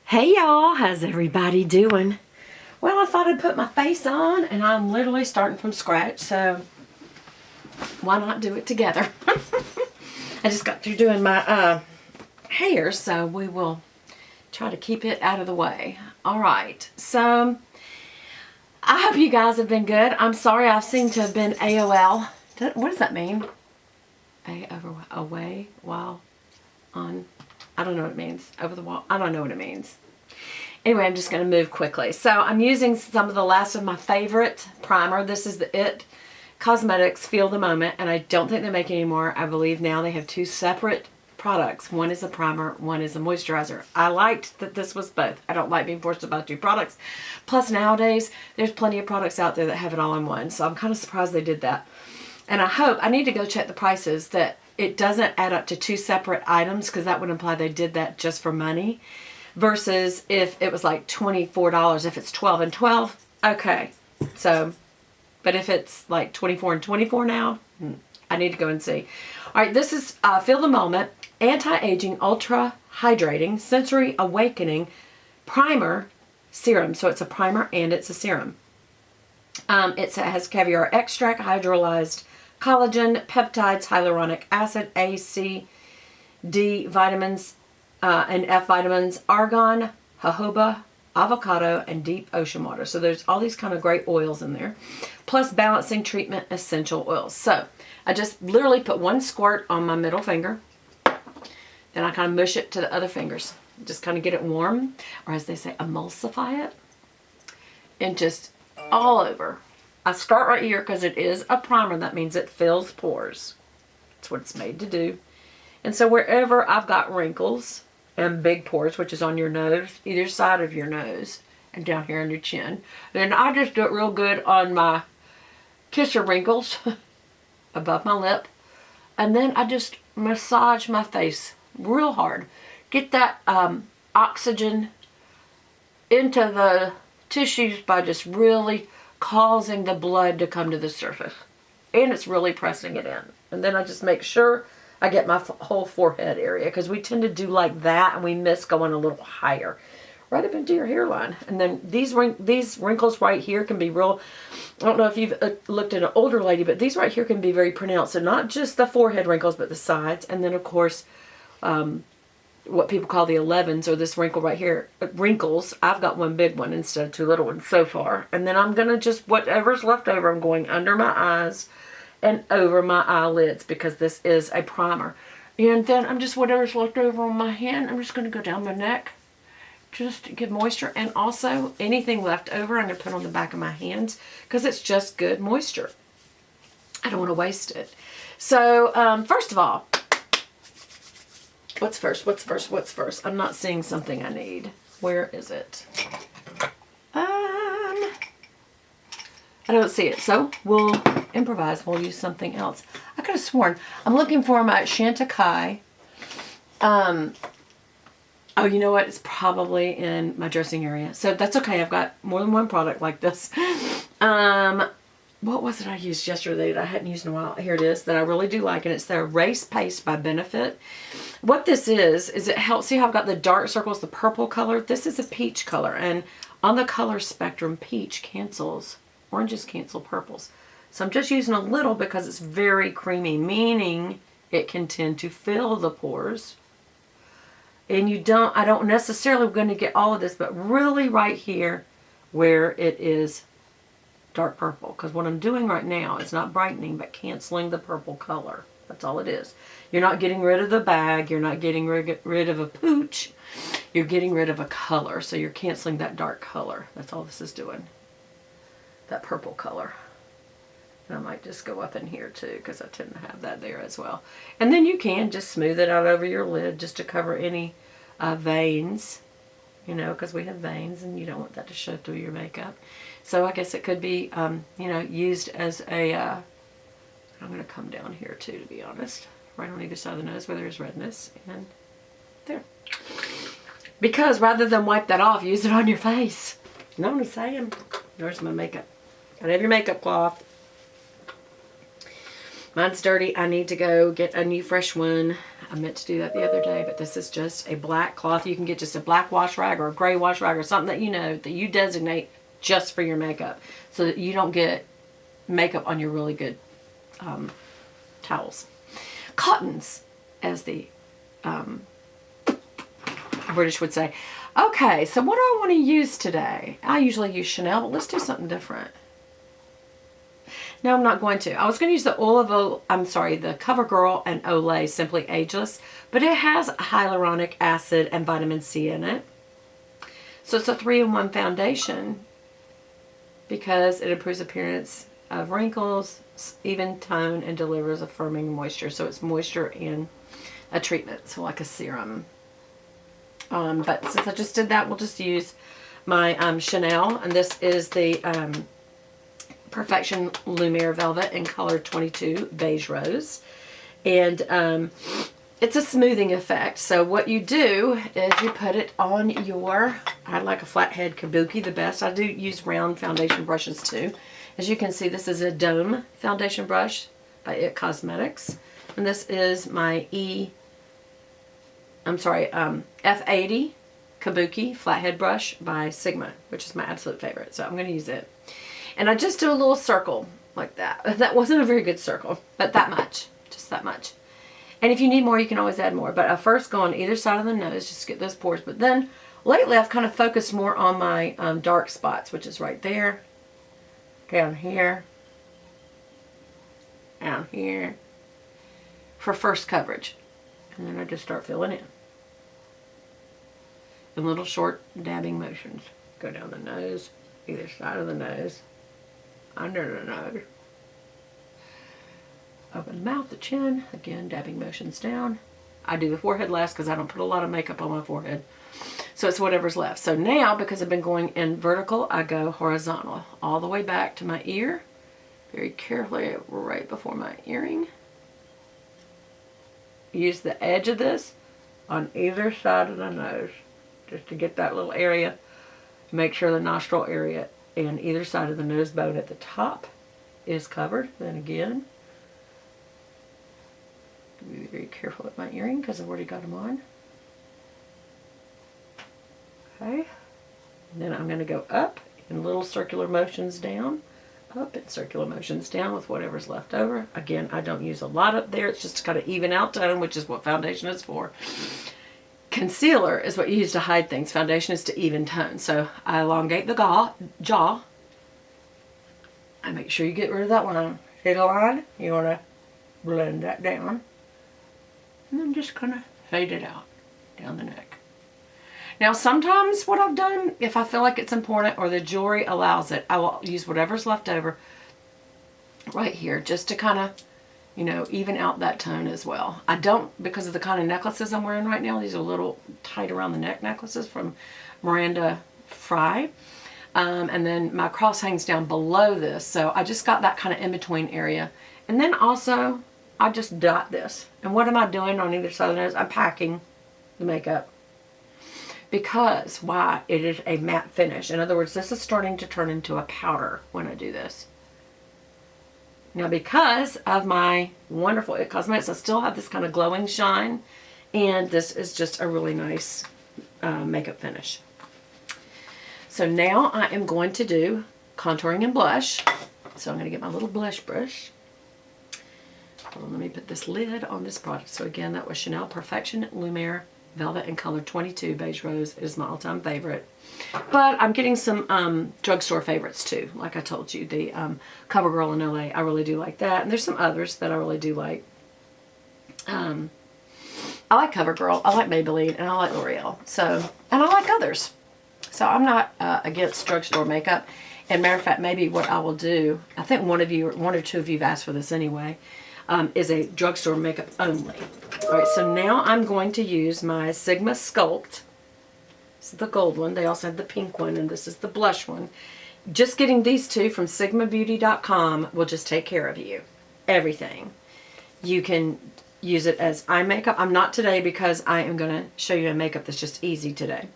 Hey y'all, how's everybody doing? Well, I thought I'd put my face on, and I'm literally starting from scratch, so why not do it together? I just got through doing my hair, so we will try to keep it out of the way. Alright, so I hope you guys have been good. I'm sorry I seem to have been AOL. What does that mean? Away while on... I don't know what it means. Over the wall. I don't know what it means. Anyway, I'm just going to move quickly. So I'm using some of the last of my favorite primer. This is the IT Cosmetics Feel the Moment, and I don't think they make any more. I believe now they have two separate products. One is a primer, one is a moisturizer. I liked that this was both. I don't like being forced to buy two products. Plus nowadays, there's plenty of products out there that have it all in one. So I'm kind of surprised they did that. And I need to go check the prices, that it doesn't add up to two separate items, because that would imply they did that just for money. Versus if it was like $24, if it's 12 and 12, okay. So, but if it's like 24 and 24 now, I need to go and see. All right, this is Feel the Moment Anti-Aging Ultra Hydrating Sensory Awakening Primer Serum. So it's a primer and it's a serum. It has caviar extract, hydrolyzed collagen, peptides, hyaluronic acid, A, C, D vitamins, and F vitamins, argan, jojoba, avocado, and deep ocean water. So there's all these kind of great oils in there, plus balancing treatment essential oils. So I just literally put one squirt on my middle finger, then I kind of mush it to the other fingers. Just kind of get it warm, or as they say, emulsify it, and just all over. I start right here because it is a primer. That means it fills pores. That's what it's made to do. And so wherever I've got wrinkles and big pores, which is on your nose, either side of your nose, and down here on your chin, then I just do it real good on my kisser wrinkles above my lip. And then I just massage my face real hard. Get that oxygen into the tissues by just really causing the blood to come to the surface. And it's really pressing it in. And then I just make sure I get my whole forehead area, because we tend to do like that and we miss going a little higher. Right up into your hairline. And then these wrinkles right here can be real, I don't know if you've looked at an older lady, but these right here can be very pronounced. So not just the forehead wrinkles, but the sides. And then of course, what people call the 11s, or this wrinkle right here, wrinkles. I've got one big one instead of two little ones so far. And then I'm going to just, whatever's left over, I'm going under my eyes and over my eyelids, because this is a primer. And then I'm just, whatever's left over on my hand, I'm just going to go down my neck just to give moisture. And also anything left over I'm going to put on the back of my hands, because it's just good moisture. I don't want to waste it. So first of all, what's first? I'm not seeing something I need. Where is it? I don't see it. So we'll improvise. We'll use something else. I could have sworn. I'm looking for my Chantecaille. Oh, you know what? It's probably in my dressing area. So that's okay. I've got more than one product like this. What was it I used yesterday that I hadn't used in a while? Here it is, that I really do like, and it's the Erase Paste by Benefit. What this is it helps, see how I've got the dark circles, the purple color? This is a peach color, and on the color spectrum, peach cancels, oranges cancel purples. So I'm just using a little because it's very creamy, meaning it can tend to fill the pores. And I don't necessarily going to get all of this, but really right here where it is dark purple, because what I'm doing right now is not brightening but canceling the purple color. That's all it is. You're not getting rid of the bag, you're not getting rid of a pooch, you're getting rid of a color. So you're canceling that dark color. That's all this is doing, that purple color. And I might just go up in here too, because I tend to have that there as well. And then you can just smooth it out over your lid just to cover any veins, you know, because we have veins and you don't want that to show through your makeup. So I guess it could be, you know, used as a, I'm going to come down here too, to be honest. Right on either side of the nose where there's redness. And there. Because rather than wipe that off, use it on your face. You know what I'm saying? There's my makeup. Gotta have your makeup cloth. Mine's dirty. I need to go get a new fresh one. I meant to do that the other day, but this is just a black cloth. You can get just a black wash rag or a gray wash rag or something that you know that you designate just for your makeup so that you don't get makeup on your really good towels. Cottons, as the British would say. Okay, so what do I want to use today? I usually use Chanel, but let's do something different. No, I'm not going to. I was going to use the the Covergirl and Olay Simply Ageless, but it has hyaluronic acid and vitamin C in it. So it's a 3-in-1 foundation because it improves appearance of wrinkles, even tone, and delivers a firming moisture. So it's moisture and a treatment, so like a serum. But since I just did that, we'll just use my Chanel, and this is the Perfection Lumiere Velvet in color 22 Beige Rose. And it's a smoothing effect. So what you do is you put it on your, I like a flathead kabuki the best. I do use round foundation brushes too. As you can see, this is a Dome foundation brush by IT Cosmetics. And this is my F80 Kabuki flathead brush by Sigma, which is my absolute favorite. So I'm going to use it. And I just do a little circle like that. That wasn't a very good circle, but that much. Just that much. And if you need more, you can always add more. But I first go on either side of the nose just to get those pores. But then lately I've kind of focused more on my dark spots, which is right there, down here, for first coverage. And then I just start filling in little short dabbing motions. Go down the nose, either side of the nose, under the nose, open the mouth, the chin, again dabbing motions down. I do the forehead last because I don't put a lot of makeup on my forehead, so it's whatever's left. So now, because I've been going in vertical, I go horizontal all the way back to my ear, very carefully right before my earring. Use the edge of this on either side of the nose just to get that little area. Make sure the nostril area and either side of the nose bone at the top is covered. Then again, be very careful with my earring because I've already got them on. Okay, and then I'm going to go up in little circular motions down, up in circular motions down with whatever's left over. Again, I don't use a lot up there. It's just to kind of even out tone, which is what foundation is for. Concealer is what you use to hide things. Foundation is to even tone. So I elongate the jaw. I make sure you get rid of that line. See the line? You want to blend that down. And then just kind of fade it out down the neck. Now sometimes what I've done, if I feel like it's important or the jewelry allows it, I will use whatever's left over right here just to kind of, you know, even out that tone as well. I don't, because of the kind of necklaces I'm wearing right now. These are little tight around the neck necklaces from Miranda Fry. And then my cross hangs down below this. So I just got that kind of in-between area. And then also, I just dot this. And what am I doing on either side of the nose? I'm packing the makeup. Because, why? It is a matte finish. In other words, this is starting to turn into a powder when I do this. Now, because of my wonderful IT Cosmetics, I still have this kind of glowing shine. And this is just a really nice makeup finish. So now I am going to do contouring and blush. So I'm going to get my little blush brush. Hold on, let me put this lid on this product. So again, that was Chanel Perfection Lumiere Velvet in color 22 Beige Rose. It is my all-time favorite. But I'm getting some drugstore favorites too. Like I told you, the Covergirl and Olay, I really do like that. And there's some others that I really do like. I like Covergirl, I like Maybelline, and I like L'Oreal. So, and I like others. So I'm not against drugstore makeup. And matter of fact, maybe what I will do, I think one or two of you have asked for this anyway, is a drugstore makeup only. Alright, so now I'm going to use my Sigma Sculpt. This is the gold one. They also have the pink one, and this is the blush one. Just getting these two from SigmaBeauty.com will just take care of you. Everything. You can use it as eye makeup. I'm not today because I am going to show you a makeup that's just easy today.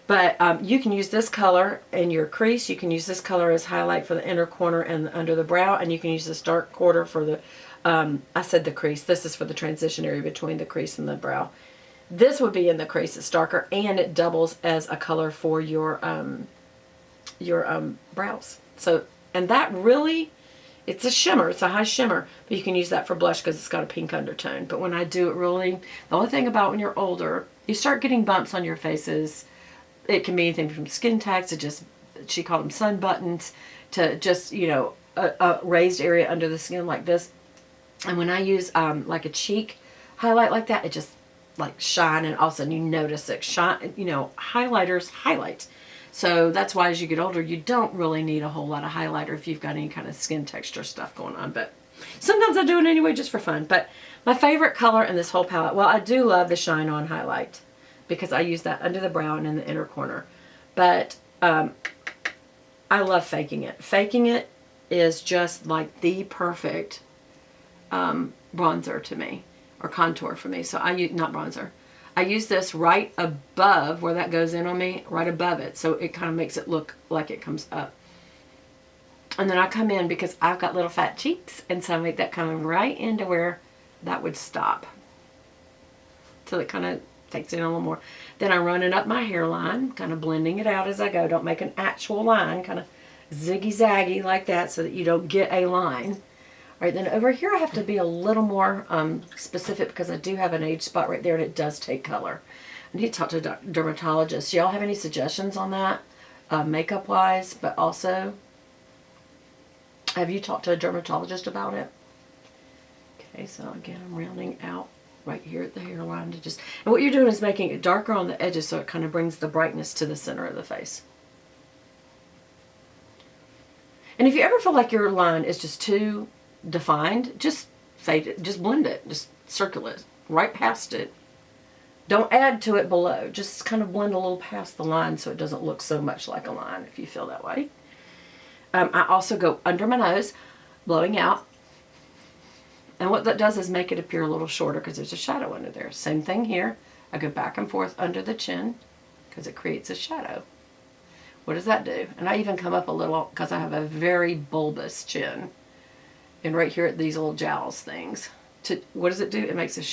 But you can use this color in your crease. You can use this color as highlight for the inner corner and under the brow. And you can use this dark quarter for the I said the crease. This is for the transition area between the crease and the brow. This would be in the crease. It's darker, and it doubles as a color for your brows. So, and that really, it's a shimmer. It's a high shimmer, but you can use that for blush because it's got a pink undertone. But when I do it really, the only thing about when you're older, you start getting bumps on your faces. It can be anything from skin tags to just, she called them sun buttons, to just, you know, a raised area under the skin like this. And when I use like a cheek highlight like that, it just like shine, and all of a sudden you notice it shine. You know, highlighters highlight. So that's why as you get older, you don't really need a whole lot of highlighter if you've got any kind of skin texture stuff going on. But sometimes I do it anyway just for fun. But my favorite color in this whole palette, well, I do love the Shine On highlight because I use that under the brow and in the inner corner. But I love faking it. Faking it is just like the perfect bronzer to me, or contour for me. So I use, not bronzer, I use this right above where that goes in on me, right above it. So it kind of makes it look like it comes up. And then I come in because I've got little fat cheeks, and so I make that come right into where that would stop. So it kind of takes it in a little more. Then I run it up my hairline, kind of blending it out as I go. Don't make an actual line, kind of ziggy-zaggy like that so that you don't get a line. All right, then over here I have to be a little more specific because I do have an age spot right there, and it does take color. I need to talk to a dermatologist. Y'all have any suggestions on that, makeup-wise, but also, have you talked to a dermatologist about it? Okay, so again, I'm rounding out right here at the hairline to just, and what you're doing is making it darker on the edges so it kind of brings the brightness to the center of the face. And if you ever feel like your line is just too defined, just fade it, just blend it, just circle it right past it. Don't add to it below, just kind of blend a little past the line so it doesn't look so much like a line if you feel that way. I also go under my nose, blowing out, and what that does is make it appear a little shorter because there's a shadow under there. Same thing here. I go back and forth under the chin because it creates a shadow. What does that do? And I even come up a little because I have a very bulbous chin. And right here at these little jowls things. What does it do? It makes a